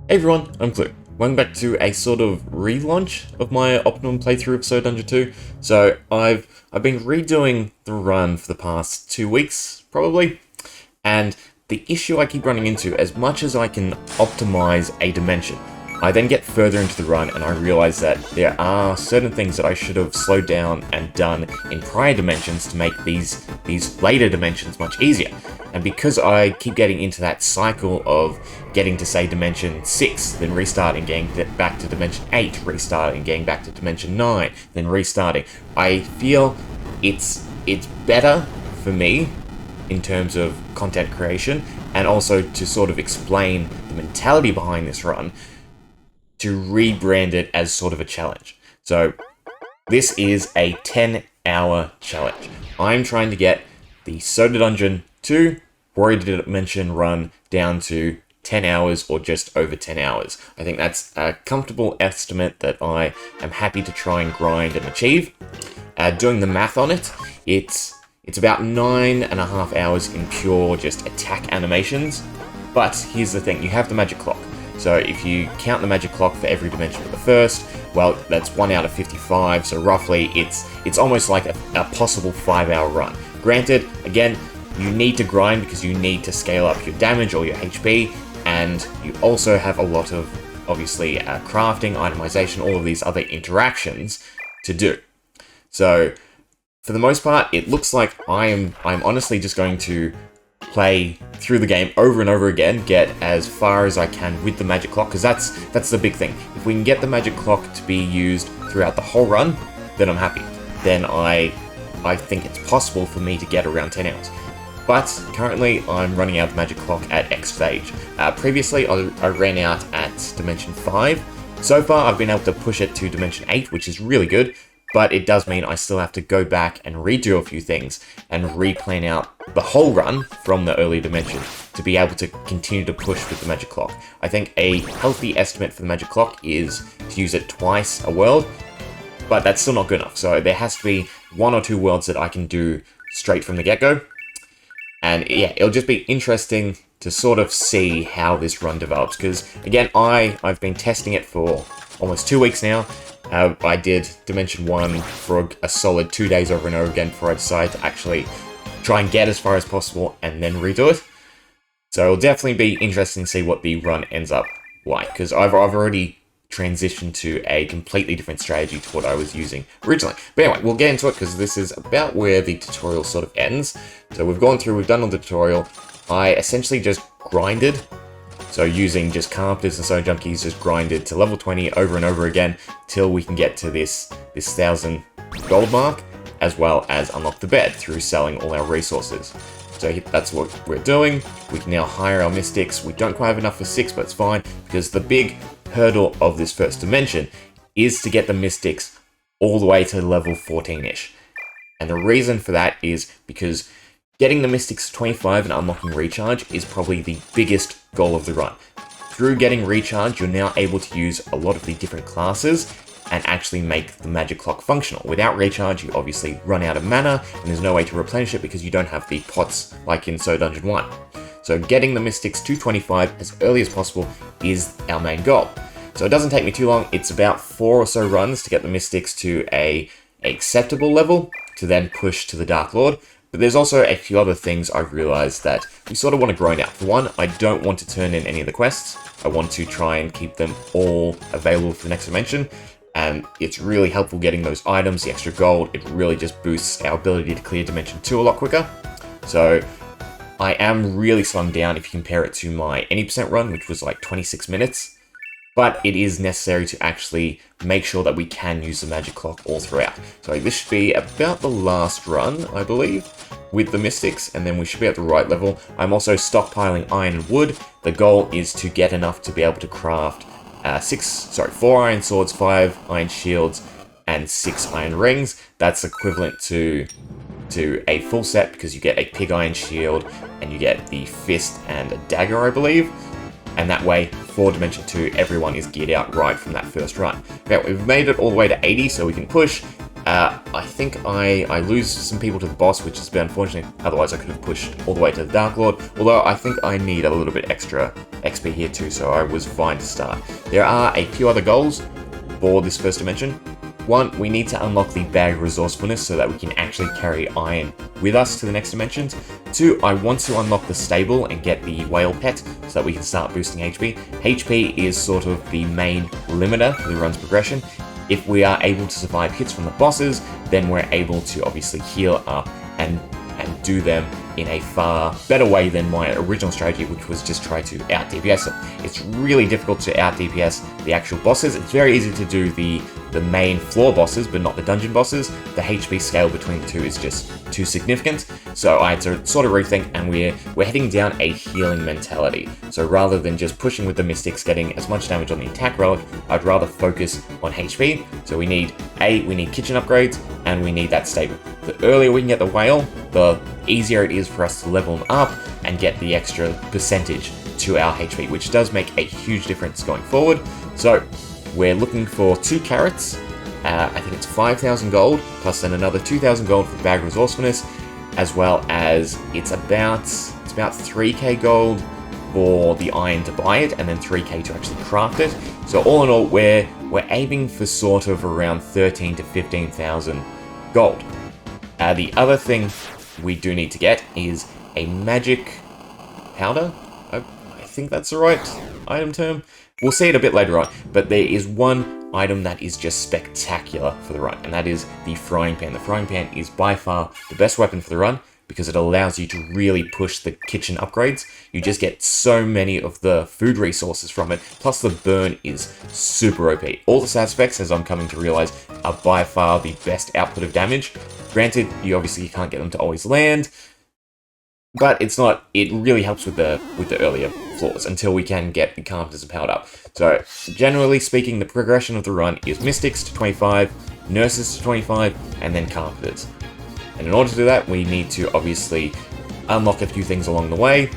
Hey everyone, I'm Clue. Welcome back to a sort of relaunch of my Optimum playthrough of So Dungeon 2. So I've been redoing the run for the past 2 weeks, probably, and the issue I keep running into, as much as I can optimize a dimension, I then get further into the run and I realize that there are certain things that I should have slowed down and done in prior dimensions to make these later dimensions much easier. And because I keep getting into that cycle of getting to, say, dimension 6, then restarting, getting back to dimension 8, restarting, getting back to dimension 9, then restarting, I feel it's better for me in terms of content creation, and also to sort of explain the mentality behind this run, to rebrand it as sort of a challenge. So this is a 10-hour challenge. I'm trying to get the Soda Dungeon 2 Warrior Dimension run down to 10 hours or just over 10 hours. I think that's a comfortable estimate that I am happy to try and grind and achieve. Doing the math on it, it's about 9.5 hours in pure just attack animations. But here's the thing, you have the magic clock. So if you count the magic clock for every dimension of the first, well, that's 1 out of 55, so roughly it's almost like a possible 5-hour run. Granted, again, you need to grind because you need to scale up your damage or your HP, and you also have a lot of, obviously, crafting, itemization, all of these other interactions to do. So, for the most part, it looks like I'm honestly just going to play through the game over and over again, get as far as I can with the magic clock, because that's the big thing. If we can get the magic clock to be used throughout the whole run, then I'm happy. Then I think it's possible for me to get around 10 hours. But currently I'm running out of magic clock at X stage. Previously I ran out at dimension 5. So far I've been able to push it to dimension 8, which is really good. But it does mean I still have to go back and redo a few things and replan out the whole run from the early dimension to be able to continue to push with the magic clock. I think a healthy estimate for the magic clock is to use it twice a world, but that's still not good enough. So there has to be 1 or 2 worlds that I can do straight from the get-go. And yeah, it'll just be interesting to sort of see how this run develops, because again, I've been testing it for almost 2 weeks now. I did Dimension 1 for a solid 2 days over and over again before I decided to actually try and get as far as possible and then redo it. So it'll definitely be interesting to see what the run ends up like, because I've already transitioned to a completely different strategy to what I was using originally. But anyway, we'll get into it because this is about where the tutorial sort of ends. So we've done all the tutorial. I essentially just grinded. So using just carpenters and so junkies, just grinded to level 20 over and over again till we can get to this 1,000 gold mark, as well as unlock the bed through selling all our resources. So that's what we're doing. We can now hire our mystics. We don't quite have enough for 6, but it's fine, because the big hurdle of this first dimension is to get the mystics all the way to level 14-ish. And the reason for that is because getting the mystics to 25 and unlocking recharge is probably the biggest goal of the run. Through getting recharge, you're now able to use a lot of the different classes and actually make the magic clock functional. Without recharge, you obviously run out of mana, and there's no way to replenish it because you don't have the pots like in So Dungeon 1. So getting the mystics to 25 as early as possible is our main goal. So it doesn't take me too long. It's about 4 or so runs to get the mystics to a acceptable level to then push to the Dark Lord. But there's also a few other things I've realized that we sort of want to grind out. For one, I don't want to turn in any of the quests. I want to try and keep them all available for the next dimension. And it's really helpful getting those items, the extra gold. It really just boosts our ability to clear Dimension 2 a lot quicker. So I am really slowing down if you compare it to my any percent run, which was like 26 minutes. But it is necessary to actually make sure that we can use the magic clock all throughout. So this should be about the last run, I believe, with the mystics, and then we should be at the right level. I'm also stockpiling iron and wood. The goal is to get enough to be able to craft 4 iron swords, 5 iron shields, and 6 iron rings. That's equivalent to a full set, because you get a pig iron shield, and you get the fist and a dagger, I believe. And that way, for Dimension 2, everyone is geared out right from that first run. Now, we've made it all the way to 80, so we can push. I think I lose some people to the boss, which is a bit unfortunate. Otherwise, I could have pushed all the way to the Dark Lord. Although I think I need a little bit extra XP here too, so I was fine to start. There are a few other goals for this first dimension. One, we need to unlock the Bag of Resourcefulness so that we can actually carry iron with us to the next dimensions. Two, I want to unlock the stable and get the whale pet so that we can start boosting HP. HP is sort of the main limiter for the run's progression. If we are able to survive hits from the bosses, then we're able to obviously heal up and do them in a far better way than my original strategy, which was just try to out DPS them. It's really difficult to out DPS the actual bosses. It's very easy to do the main floor bosses, but not the dungeon bosses. The HP scale between the two is just too significant, so I had to sort of rethink, and we're heading down a healing mentality. So rather than just pushing with the mystics, getting as much damage on the attack relic, I'd rather focus on HP. So we need kitchen upgrades, and we need that stable. The earlier we can get the whale, the easier it is for us to level them up and get the extra percentage to our HP, which does make a huge difference going forward. So we're looking for 2 carrots. I think it's 5,000 gold, plus then another 2,000 gold for Bag of Resourcefulness, as well as it's about 3k gold for the iron to buy it, and then 3k to actually craft it. So all in all, we're aiming for sort of around 13 to 15,000 gold. The other thing we do need to get is a magic powder. I think that's the right item term. We'll see it a bit later on, but there is one item that is just spectacular for the run, and that is the frying pan. The frying pan is by far the best weapon for the run because it allows you to really push the kitchen upgrades. You just get so many of the food resources from it, plus the burn is super OP. All the stat specs, as I'm coming to realize, are by far the best output of damage. Granted, you obviously can't get them to always land, but it really helps with the earlier floors until we can get the Carpenters and powered up. So generally speaking, the progression of the run is Mystics to 25, Nurses to 25, and then Carpenters. And in order to do that, we need to obviously unlock a few things along the way,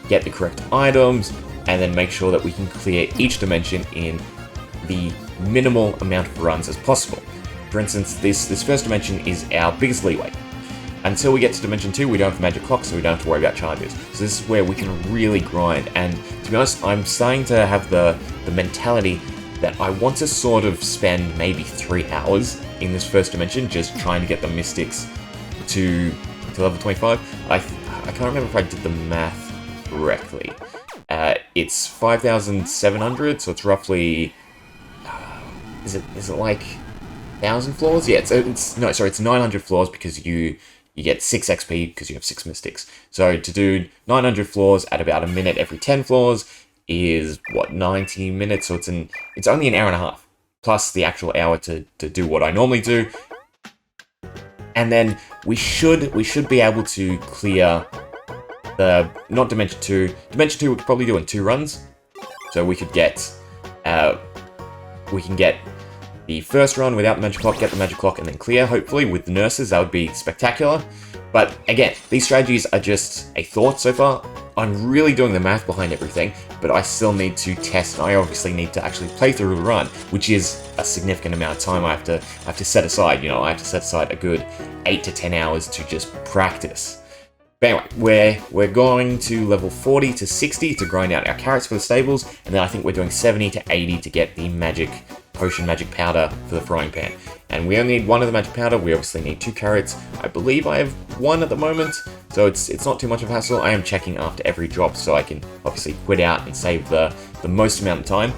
get the correct items, and then make sure that we can clear each dimension in the minimal amount of runs as possible. For instance, this first dimension is our biggest leeway. Until we get to Dimension 2, we don't have the magic clock, so we don't have to worry about charges. So this is where we can really grind, and to be honest, I'm starting to have the mentality that I want to sort of spend maybe 3 hours in this first dimension just trying to get the Mystics to level 25. I can't remember if I did the math correctly. It's 5,700, so it's roughly... is it like 1,000 floors? Yeah, it's 900 floors because you get 6 XP because you have 6 Mystics. So to do 900 floors at about a minute every 10 floors is, what, 90 minutes? So it's only an hour and a half, plus the actual hour to do what I normally do. And then we should be able to clear the, not Dimension 2. Dimension 2 we could probably do in 2 runs. So we could get, we can get the first run without the magic clock, get the magic clock, and then clear, hopefully, with the nurses. That would be spectacular. But again, these strategies are just a thought so far. I'm really doing the math behind everything, but I still need to test, and I obviously need to actually play through the run, which is a significant amount of time I have to set aside. You know, I have to set aside a good 8 to 10 hours to just practice. But anyway, we're going to level 40 to 60 to grind out our carrots for the stables, and then I think we're doing 70 to 80 to get the magic potion, magic powder for the frying pan. And we only need 1 of the magic powder. We obviously need 2 carrots. I believe I have 1 at the moment, so it's not too much of a hassle. I am checking after every drop so I can obviously quit out and save the most amount of time.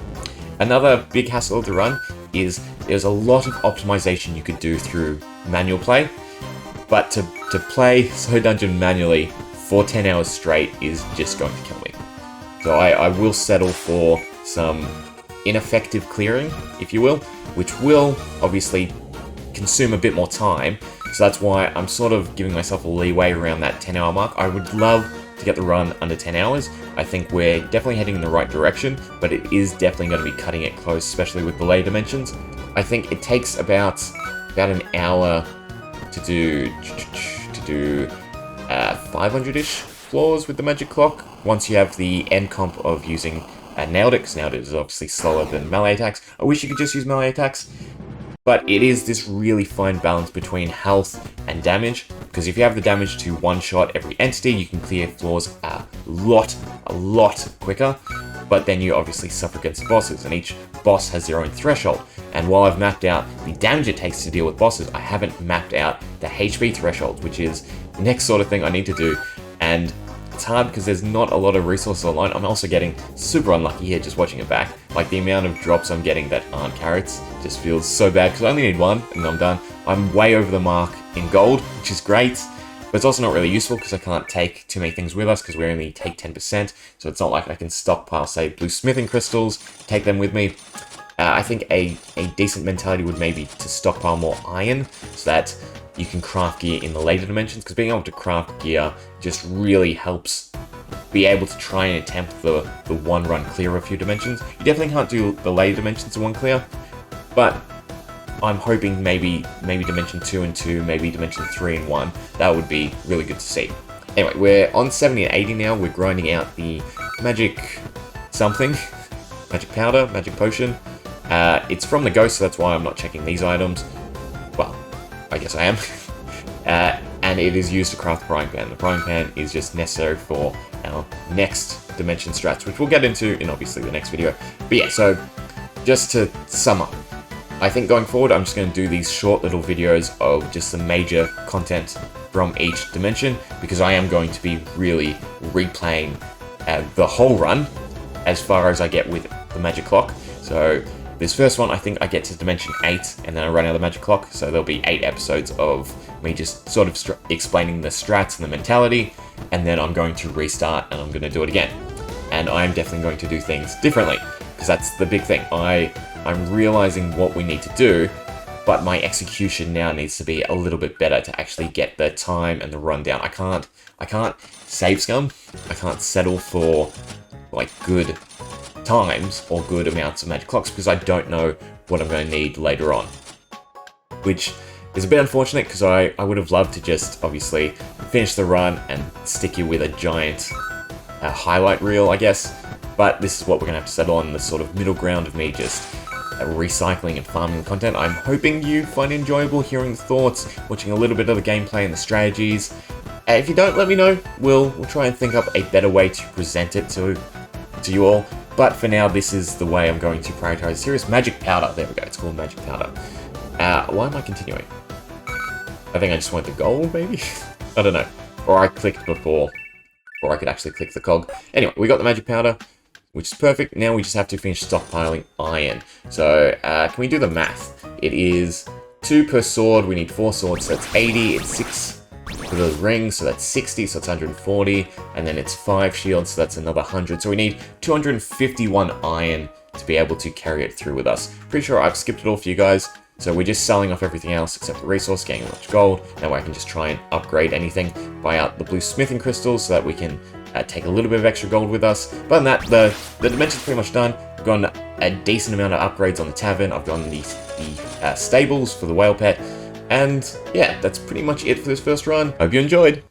Another big hassle of the run is there's a lot of optimization you could do through manual play, but to play So Dungeon manually for 10 hours straight is just going to kill me. So I will settle for some ineffective clearing, if you will, which will obviously consume a bit more time. So that's why I'm sort of giving myself a leeway around that 10-hour mark. I would love to get the run under 10 hours. I think we're definitely heading in the right direction, but it is definitely going to be cutting it close, especially with the later dimensions. I think it takes about an hour to do 500-ish floors with the magic clock, once you have the end comp of using Nailed It, because Nailed It is obviously slower than melee attacks. I wish you could just use melee attacks, But it is this really fine balance between health and damage, because if you have the damage to one-shot every entity, you can clear floors a lot quicker, but then you obviously suffer against the bosses, and each boss has their own threshold. And while I've mapped out the damage it takes to deal with bosses, I haven't mapped out the HP threshold, which is the next sort of thing I need to do, and it's hard because there's not a lot of resources online. I'm also getting super unlucky here just watching it back. Like, the amount of drops I'm getting that aren't carrots just feels so bad, because I only need one and I'm done. I'm way over the mark in gold, which is great, but it's also not really useful because I can't take too many things with us because we only take 10%, so it's not like I can stockpile, say, blue smithing crystals, take them with me. I think a decent mentality would maybe to stockpile more iron, so that you can craft gear in the later dimensions, because being able to craft gear just really helps be able to try and attempt the one run clear of a few dimensions. You definitely can't do the later dimensions in one clear, but I'm hoping maybe dimension 2 and 2, maybe dimension 3 and 1. That would be really good to see. Anyway, we're on 70 and 80 now. We're grinding out the magic something, magic powder, magic potion. It's from the ghost, so that's why I'm not checking these items. Well, I guess I am. And it is used to craft the frying pan. The frying pan is just necessary for our next dimension strats, which we'll get into in obviously the next video. But yeah, so just to sum up, I think going forward I'm just going to do these short little videos of just the major content from each dimension, because I am going to be really replaying the whole run as far as I get with the magic clock. So this first one, I think I get to dimension 8, and then I run out of the magic clock, so there'll be 8 episodes of me just sort of explaining the strats and the mentality, and then I'm going to restart, and I'm going to do it again. And I'm definitely going to do things differently, because that's the big thing. I'm realizing what we need to do, but my execution now needs to be a little bit better to actually get the time and the rundown. I can't save scum. I can't settle for, like, good times or good amounts of magic clocks, because I don't know what I'm going to need later on, which is a bit unfortunate, because I would have loved to just obviously finish the run and stick you with a giant highlight reel, I guess, but this is what we're going to have to settle on, the sort of middle ground of me just recycling and farming the content. I'm hoping you find it enjoyable hearing the thoughts, watching a little bit of the gameplay and the strategies. If you don't, let me know. We'll try and think up a better way to present it to you all. But for now, this is the way I'm going to prioritize the series. Magic powder. There we go. It's called magic powder. Why am I continuing? I think I just went to gold, maybe? I don't know. Or I clicked before I could actually click the cog. Anyway, we got the magic powder, which is perfect. Now we just have to finish stockpiling iron. So, can we do the math? It is 2 per sword. We need 4 swords, so that's 80. It's 6 for the ring, so that's 60, so it's 140. And then it's 5 shields, so that's another 100. So we need 251 iron to be able to carry it through with us. Pretty sure I've skipped it all for you guys. So we're just selling off everything else except the resource, getting a bunch of gold. That way I can just try and upgrade anything, buy out the blue smithing crystals so that we can take a little bit of extra gold with us. But than that, the dimension's pretty much done. I've gotten a decent amount of upgrades on the tavern. I've gotten the stables for the whale pet. And yeah, that's pretty much it for this first run. Hope you enjoyed.